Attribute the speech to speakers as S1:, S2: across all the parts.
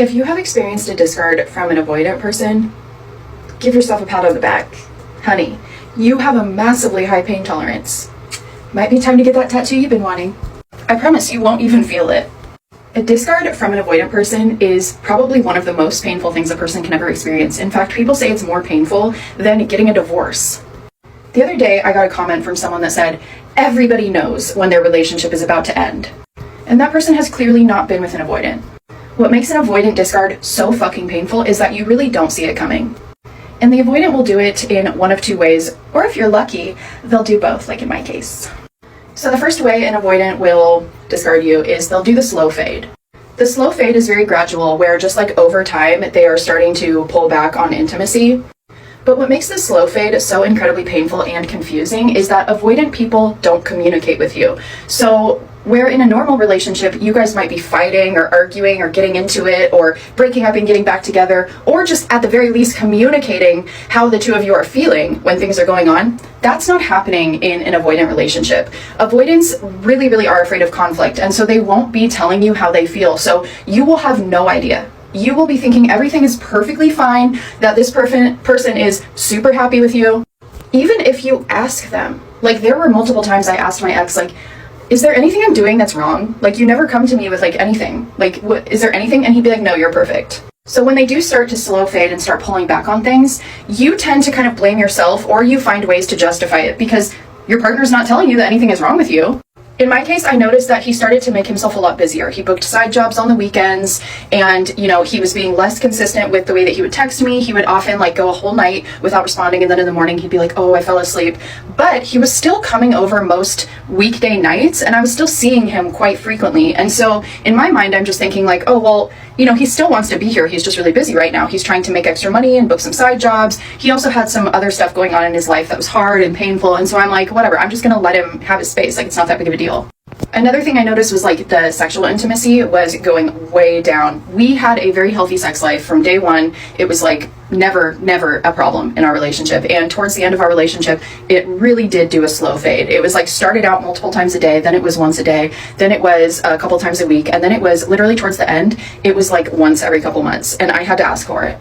S1: If you have experienced a discard from an avoidant person, give yourself a pat on the back. Honey, you have a massively high pain tolerance. Might be time to get that tattoo you've been wanting. I promise you won't even feel it. A discard from an avoidant person is probably one of the most painful things a person can ever experience. In fact, people say it's more painful than getting a divorce. The other day, I got a comment from someone that said, everybody knows when their relationship is about to end. And that person has clearly not been with an avoidant. What makes an avoidant discard so fucking painful is that you really don't see it coming. And the avoidant will do it in one of two ways, or if you're lucky, they'll do both, like in my case. So the first way an avoidant will discard you is they'll do the slow fade. The slow fade is very gradual, where just like over time, they are starting to pull back on intimacy. But what makes the slow fade so incredibly painful and confusing is that avoidant people don't communicate with you. So where in a normal relationship, you guys might be fighting or arguing or getting into it or breaking up and getting back together, or just at the very least communicating how the two of you are feeling when things are going on, that's not happening in an avoidant relationship. Avoidants really, really are afraid of conflict, and so they won't be telling you how they feel. So you will have no idea. You will be thinking everything is perfectly fine, that this person is super happy with you. Even if you ask them, like there were multiple times I asked my ex, like, is there anything I'm doing that's wrong? Like, you never come to me with like anything. Like, what, is there anything? And he'd be like, no, you're perfect. So when they do start to slow fade and start pulling back on things, you tend to kind of blame yourself, or you find ways to justify it because your partner's not telling you that anything is wrong with you. In my case, I noticed that he started to make himself a lot busier. He booked side jobs on the weekends, and, you know, he was being less consistent with the way that he would text me. He would often like go a whole night without responding, and then in the morning he'd be like, oh, I fell asleep. But he was still coming over most weekday nights, and I was still seeing him quite frequently. And so in my mind, I'm just thinking like, oh, well, you know, he still wants to be here. He's just really busy right now. He's trying to make extra money and book some side jobs. He also had some other stuff going on in his life that was hard and painful. And so I'm like, whatever, I'm just going to let him have his space. Like, it's not that big of a deal. Another thing I noticed was like the sexual intimacy was going way down. We had a very healthy sex life from day one. It was like never a problem in our relationship. And towards the end of our relationship, it really did do a slow fade. It was like started out multiple times a day, then it was once a day, then it was a couple times a week, and then it was literally towards the end, it was like once every couple months, and I had to ask for it.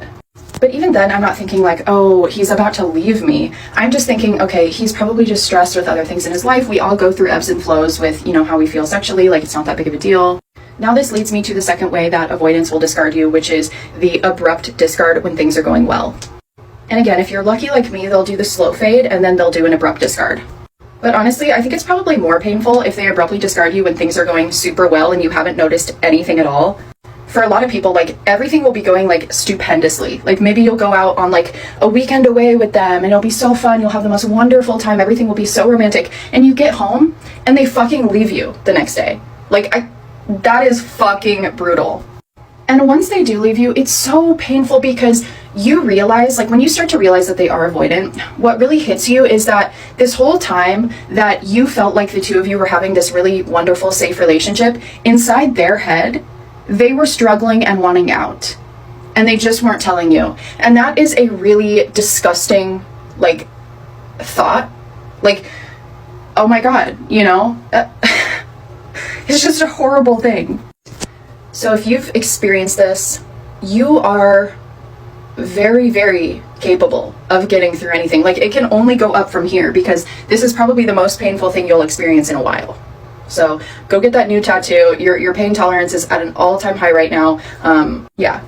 S1: But even then, I'm not thinking like, oh, he's about to leave me. I'm just thinking, okay, he's probably just stressed with other things in his life. We all go through ebbs and flows with, you know, how we feel sexually. Like, it's not that big of a deal. Now this leads me to the second way that avoidance will discard you, which is the abrupt discard when things are going well. And again, if you're lucky like me, they'll do the slow fade and then they'll do an abrupt discard. But honestly, I think it's probably more painful if they abruptly discard you when things are going super well and you haven't noticed anything at all. For a lot of people, like, everything will be going like stupendously. Like, maybe you'll go out on like a weekend away with them and it'll be so fun. You'll have the most wonderful time. Everything will be so romantic. And you get home and they fucking leave you the next day. Like, that is fucking brutal. And once they do leave you, it's so painful because you realize, like, when you start to realize that they are avoidant, what really hits you is that this whole time that you felt like the two of you were having this really wonderful, safe relationship, inside their head, they were struggling and wanting out, and they just weren't telling you. And that is a really disgusting, like, thought. Like, oh my God, you know? It's just a horrible thing. So if you've experienced this, you are very, very capable of getting through anything. Like, it can only go up from here, because this is probably the most painful thing you'll experience in a while. So go get that new tattoo. Your pain tolerance is at an all-time high right now. Yeah,